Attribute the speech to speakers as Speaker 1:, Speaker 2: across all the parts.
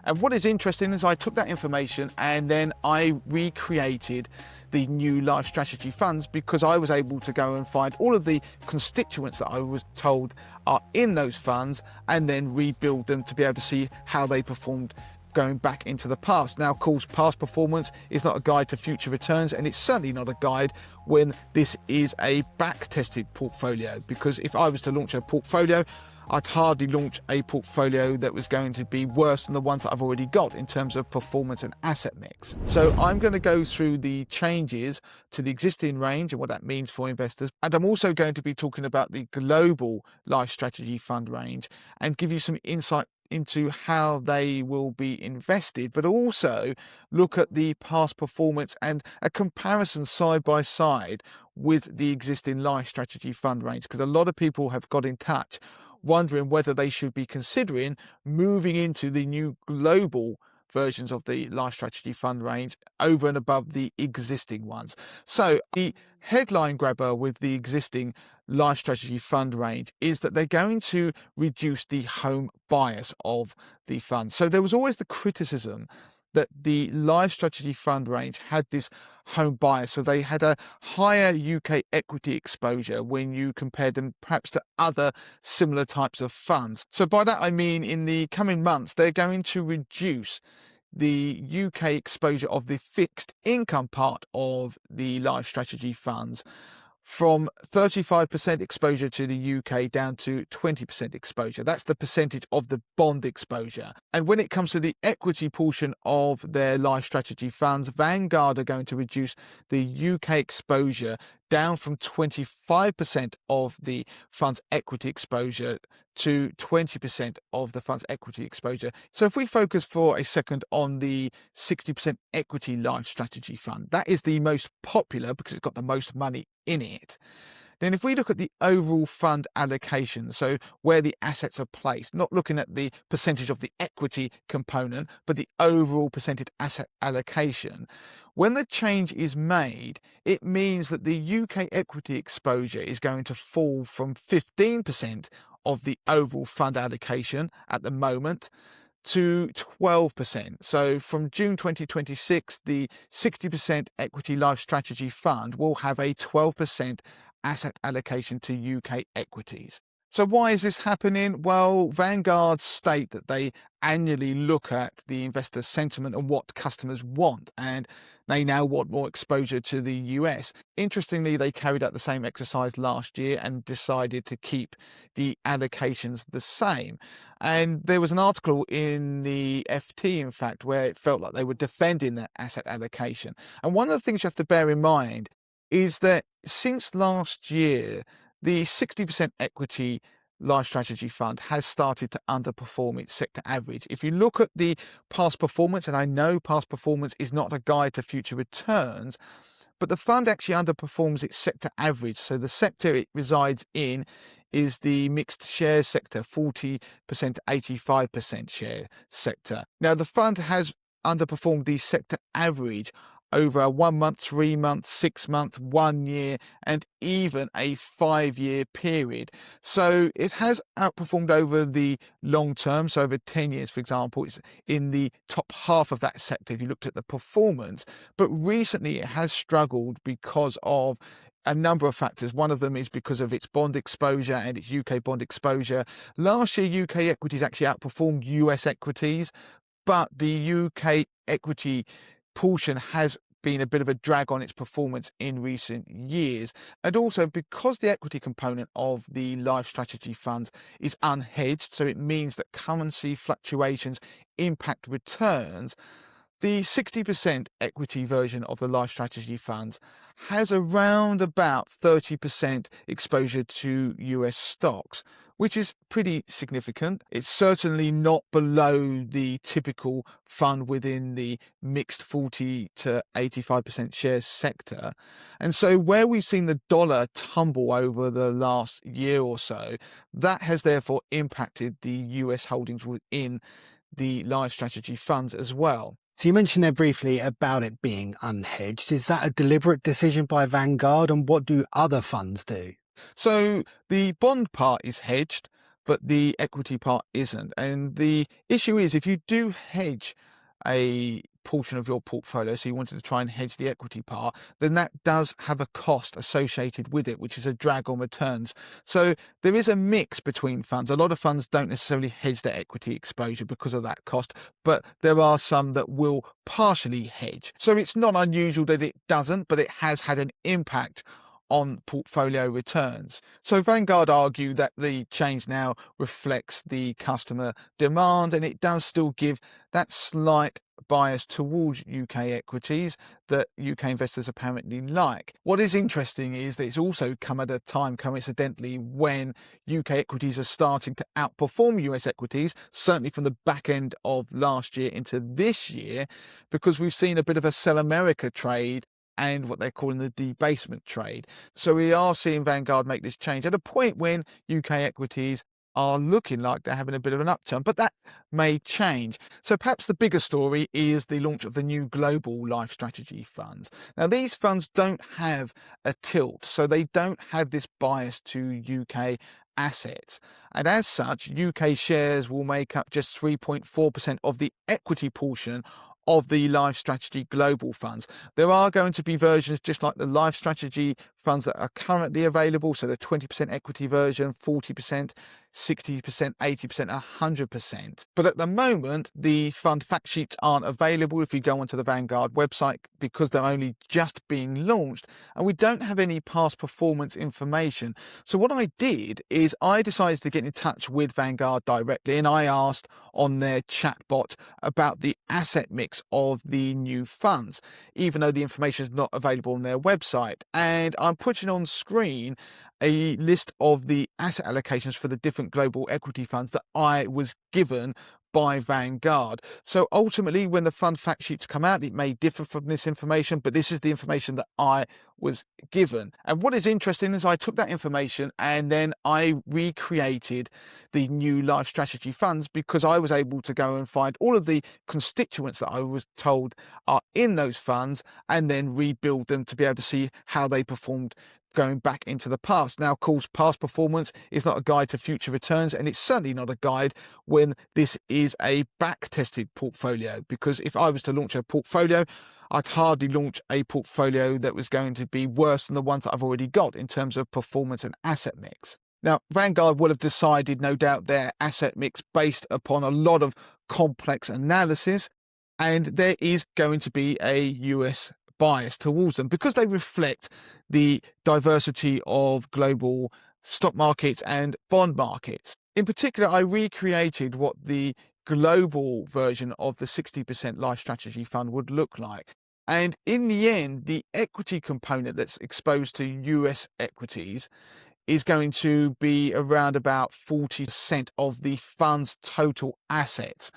Speaker 1: And what is interesting is I took that information and then I recreated the new LifeStrategy funds, because I was able to go and find all of the constituents that I was told are in those funds and then rebuild them to be able to see how they performed going back into the past. Now, of course, past performance is not a guide to future returns, and it's certainly not a guide when this is a back-tested portfolio, because if I was to launch a portfolio, I'd hardly launch a portfolio that was going to be worse than the ones that I've already got in terms of performance and asset mix. So I'm going to go through the changes to the existing range and what that means for investors. And I'm also going to be talking about the global LifeStrategy fund range and give you some insight into how they will be invested, but also look at the past performance and a comparison side by side with the existing LifeStrategy fund range, because a lot of people have got in touch wondering whether they should be considering moving into the new global versions of the LifeStrategy fund range over and above the existing ones. So the headline grabber with the existing LifeStrategy fund range is that they're going to reduce the home bias of the fund. So there was always the criticism that the LifeStrategy fund range had this home bias, so they had a higher UK equity exposure when you compared them perhaps to other similar types of funds. So by that I mean in the coming months they're going to reduce the UK exposure of the fixed income part of the LifeStrategy funds from 35% exposure to the UK down to 20% exposure. That's the percentage of the bond exposure. And when it comes to the equity portion of their LifeStrategy funds, Vanguard are going to reduce the UK exposure down from 25% of the fund's equity exposure to 20% of the fund's equity exposure. So if we focus for a second on the 60% equity LifeStrategy fund, that is the most popular because it's got the most money in it. Then if we look at the overall fund allocation, so where the assets are placed, not looking at the percentage of the equity component, but the overall percentage asset allocation, when the change is made, it means that the UK equity exposure is going to fall from 15% of the overall fund allocation at the moment to 12%. So from June 2026, the 60% equity LifeStrategy fund will have a 12% asset allocation to UK equities. So why is this happening? Well, Vanguard state that they annually look at the investor sentiment and what customers want, and they now want more exposure to the US. Interestingly, they carried out the same exercise last year and decided to keep the allocations the same. And there was an article in the FT, in fact, where it felt like they were defending that asset allocation. And one of the things you have to bear in mind is that since last year, the 60% equity LifeStrategy fund has started to underperform its sector average. If you look at the past performance, and I know past performance is not a guide to future returns, but the fund actually underperforms its sector average. So the sector it resides in is the mixed share sector, 40% to 85% share sector. Now, the fund has underperformed the sector average over a 1 month, 3 month, 6 month, 1 year, and even a 5-year period. So it has outperformed over the long term. So over 10 years, for example, it's in the top half of that sector if you looked at the performance. But recently it has struggled because of a number of factors. One of them is because of its bond exposure and its UK bond exposure. Last year, UK equities actually outperformed US equities, but the UK equity portion has been a bit of a drag on its performance in recent years. And also because the equity component of the LifeStrategy funds is unhedged, so it means that currency fluctuations impact returns, the 60% equity version of the LifeStrategy funds has around about 30% exposure to US stocks, which is pretty significant. It's certainly not below the typical fund within the mixed 40 to 85% share sector. And so where we've seen the dollar tumble over the last year or so, that has therefore impacted the US holdings within the LifeStrategy funds as well.
Speaker 2: So you mentioned there briefly about it being unhedged. Is that a deliberate decision by Vanguard, and what do other funds do?
Speaker 1: So the bond part is hedged, but the equity part isn't. And the issue is, if you do hedge a portion of your portfolio, so you wanted to try and hedge the equity part, then that does have a cost associated with it, which is a drag on returns. So there is a mix between funds. A lot of funds don't necessarily hedge their equity exposure because of that cost, but there are some that will partially hedge. So it's not unusual that it doesn't, but it has had an impact on portfolio returns. So Vanguard argue that the change now reflects the customer demand, and it does still give that slight bias towards UK equities that UK investors apparently like. What is interesting is that it's also come at a time, coincidentally, when UK equities are starting to outperform US equities, certainly from the back end of last year into this year, because we've seen a bit of a sell America trade and what they're calling the debasement trade. So we are seeing Vanguard make this change at a point when UK equities are looking like they're having a bit of an upturn, but that may change. So perhaps the bigger story is the launch of the new Global LifeStrategy funds. Now, these funds don't have a tilt, so they don't have this bias to UK assets. And as such, UK shares will make up just 3.4% of the equity portion of the LifeStrategy Global funds. There are going to be versions just like the LifeStrategy funds that are currently available, so the 20% equity version, 40%, 60%, 80%, 100%. But at the moment, the fund fact sheets aren't available if you go onto the Vanguard website because they're only just being launched, and we don't have any past performance information. So what I did is I decided to get in touch with Vanguard directly, and I asked on their chatbot about the asset mix of the new funds, even though the information is not available on their website. And I'm putting on screen a list of the asset allocations for the different global equity funds that I was given by Vanguard. So ultimately, when the fund fact sheets come out, it may differ from this information, but this is the information that I was given. And what is interesting is I took that information and then I recreated the new LifeStrategy funds because I was able to go and find all of the constituents that I was told are in those funds and then rebuild them to be able to see how they performed going back into the past. Now, of course, past performance is not a guide to future returns, and it's certainly not a guide when this is a back-tested portfolio, because if I was to launch a portfolio, I'd hardly launch a portfolio that was going to be worse than the ones that I've already got in terms of performance and asset mix. Now, Vanguard will have decided, no doubt, their asset mix based upon a lot of complex analysis, and there is going to be a US bias towards them because they reflect the diversity of global stock markets and bond markets. In particular, I recreated what the global version of the 60% LifeStrategy fund would look like. And in the end, the equity component that's exposed to US equities is going to be around about 40% of the fund's total assets.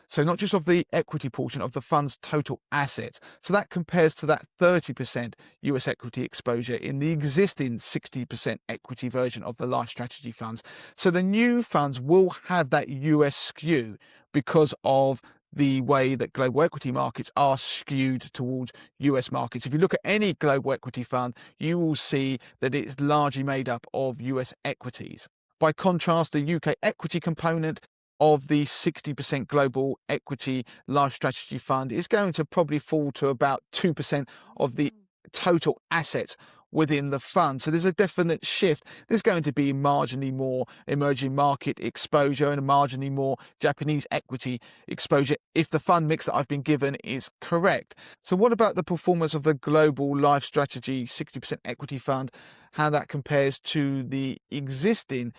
Speaker 1: So not just of the equity portion of the fund's total assets. So that compares to that 30% US equity exposure in the existing 60% equity version of the LifeStrategy funds. So the new funds will have that US skew because of the way that global equity markets are skewed towards US markets. If you look at any global equity fund, you will see that it's largely made up of US equities. By contrast, the UK equity component of the 60% global equity LifeStrategy fund is going to probably fall to about 2% of the total assets within the fund. So there's a definite shift. There's going to be marginally more emerging market exposure and marginally more Japanese equity exposure if the fund mix that I've been given is correct. So what about the performance of the global LifeStrategy 60% equity fund, how that compares to the existing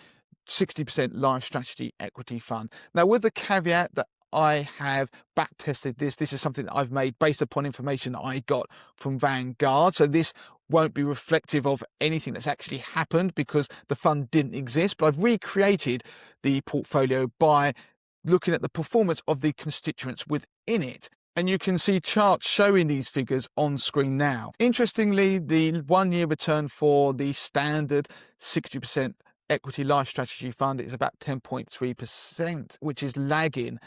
Speaker 1: 60% LifeStrategy equity fund? Now, with the caveat that I have back tested this is something that I've made based upon information that I got from Vanguard. So this won't be reflective of anything that's actually happened because the fund didn't exist, but I've recreated the portfolio by looking at the performance of the constituents within it. And you can see charts showing these figures on screen now. Interestingly, the 1-year return for the standard 60% equity LifeStrategy fund is about 10.3%, which is lagging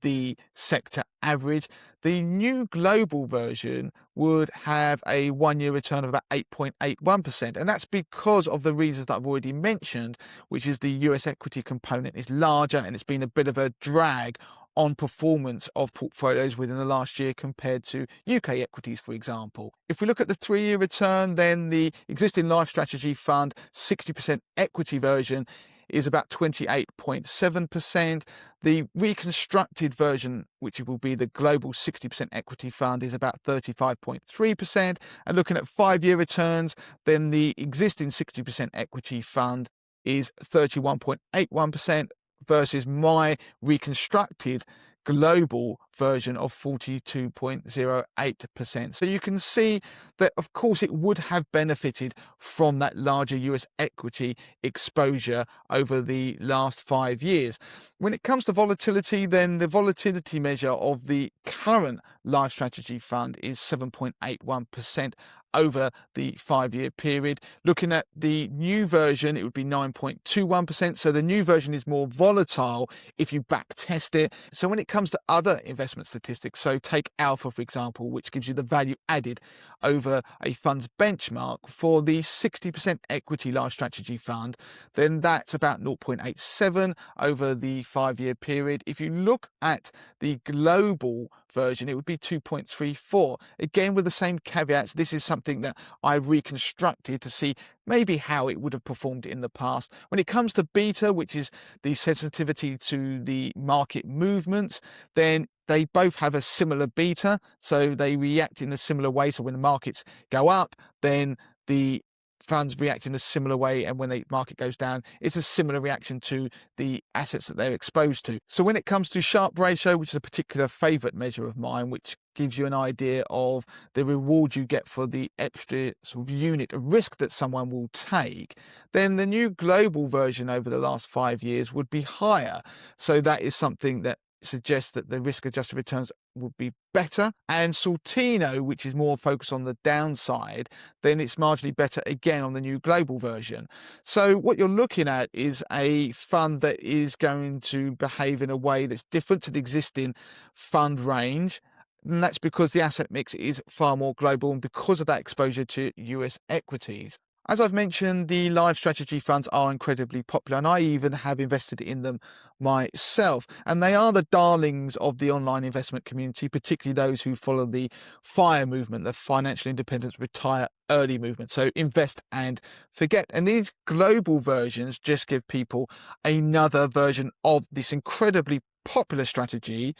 Speaker 1: the sector average. The new global version would have a 1-year return of about 8.81%. And that's because of the reasons that I've already mentioned, which is the US equity component is larger and it's been a bit of a drag on performance of portfolios within the last year compared to UK equities, for example. If we look at the 3-year return, then the existing LifeStrategy fund 60% equity version is about 28.7%. The reconstructed version, which will be the global 60% equity fund, is about 35.3%. And looking at 5-year returns, then the existing 60% equity fund is 31.81% versus my reconstructed global version of 42.08%. So you can see that, of course, it would have benefited from that larger US equity exposure over the last 5 years. When it comes to volatility, then the volatility measure of the current LifeStrategy fund is 7.81% over the 5-year period. Looking at the new version, it would be 9.21%. So the new version is more volatile if you back test it. So when it comes to other investment statistics, so take alpha, for example, which gives you the value added over a fund's benchmark for the 60% equity LifeStrategy fund, then that's about 0.87 over the 5-year period. If you look at the global version, it would be 2.34. Again, with the same caveats, this is something that I've reconstructed to see maybe how it would have performed in the past. When it comes to beta, which is the sensitivity to the market movements, then they both have a similar beta, so they react in a similar way. So when the markets go up, then the funds react in a similar way, and when the market goes down, it's a similar reaction to the assets that they're exposed to. So when it comes to Sharpe ratio, which is a particular favorite measure of mine, which gives you an idea of the reward you get for the extra sort of unit of risk that someone will take, then the new global version over the last 5 years would be higher. So that is something that suggests that the risk-adjusted returns would be better. And Sortino, which is more focused on the downside, then it's marginally better again on the new global version. So what you're looking at is a fund that is going to behave in a way that's different to the existing fund range. And that's because the asset mix is far more global and because of that exposure to US equities. As I've mentioned, the LifeStrategy funds are incredibly popular, and I even have invested in them myself. And they are the darlings of the online investment community, particularly those who follow the FIRE movement, the Financial Independence Retire Early movement. So invest and forget. And these global versions just give people another version of this incredibly popular strategy,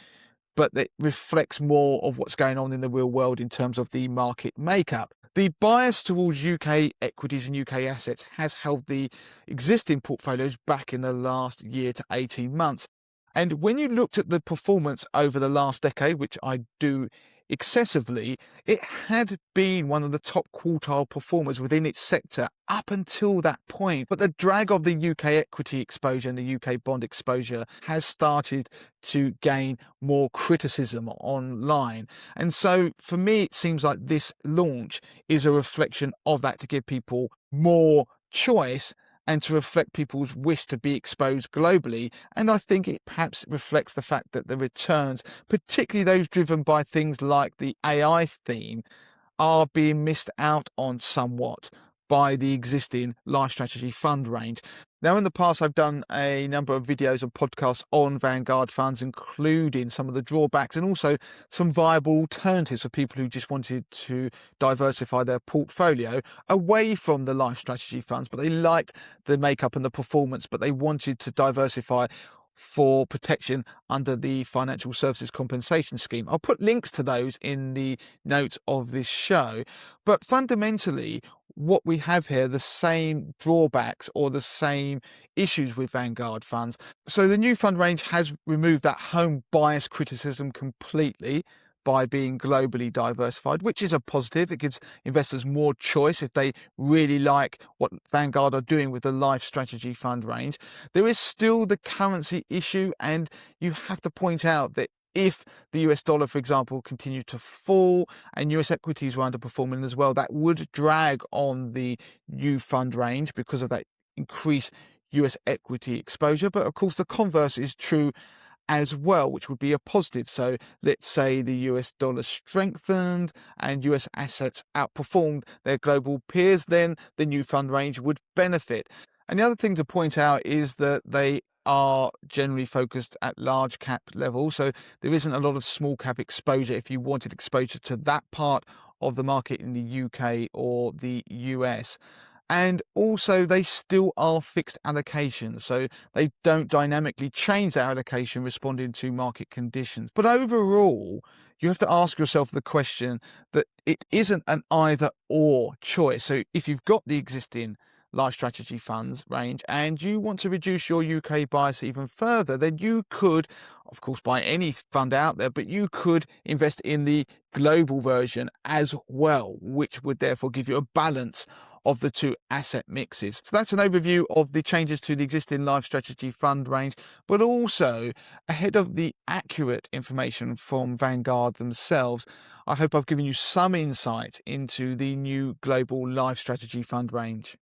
Speaker 1: but that reflects more of what's going on in the real world in terms of the market makeup. The bias towards UK equities and UK assets has held the existing portfolios back in the last year to 18 months. And when you looked at the performance over the last decade, which I do excessively, it had been one of the top quartile performers within its sector up until that point. But the drag of the UK equity exposure and the UK bond exposure has started to gain more criticism online. And so for me, it seems like this launch is a reflection of that, to give people more choice and to reflect people's wish to be exposed globally. And I think it perhaps reflects the fact that the returns, particularly those driven by things like the AI theme, are being missed out on somewhat by the existing LifeStrategy fund range. Now, in the past, I've done a number of videos and podcasts on Vanguard funds, including some of the drawbacks and also some viable alternatives for people who just wanted to diversify their portfolio away from the LifeStrategy funds, but they liked the makeup and the performance, but they wanted to diversify for protection under the Financial Services Compensation Scheme. I'll put links to those in the notes of this show. But fundamentally, what we have here, the same drawbacks or the same issues with Vanguard funds. So the new fund range has removed that home bias criticism completely by being globally diversified, which is a positive. It gives investors more choice if they really like what Vanguard are doing with the LifeStrategy fund range. There is still the currency issue, and you have to point out that if the US dollar, for example, continued to fall and US equities were underperforming as well, that would drag on the new fund range because of that increased US equity exposure. But of course, the converse is true as well, which would be a positive. So let's say the US dollar strengthened and US assets outperformed their global peers, then the new fund range would benefit. And the other thing to point out is that they are generally focused at large cap level. So there isn't a lot of small cap exposure if you wanted exposure to that part of the market in the UK or the US. And also they still are fixed allocations, so they don't dynamically change their allocation responding to market conditions. But overall, you have to ask yourself the question that it isn't an either or choice. So if you've got the existing LifeStrategy funds range and you want to reduce your UK bias even further, then you could, of course, buy any fund out there, but you could invest in the global version as well, which would therefore give you a balance of the two asset mixes. So that's an overview of the changes to the existing LifeStrategy fund range, but also ahead of the accurate information from Vanguard themselves, I hope I've given you some insight into the new global LifeStrategy fund range.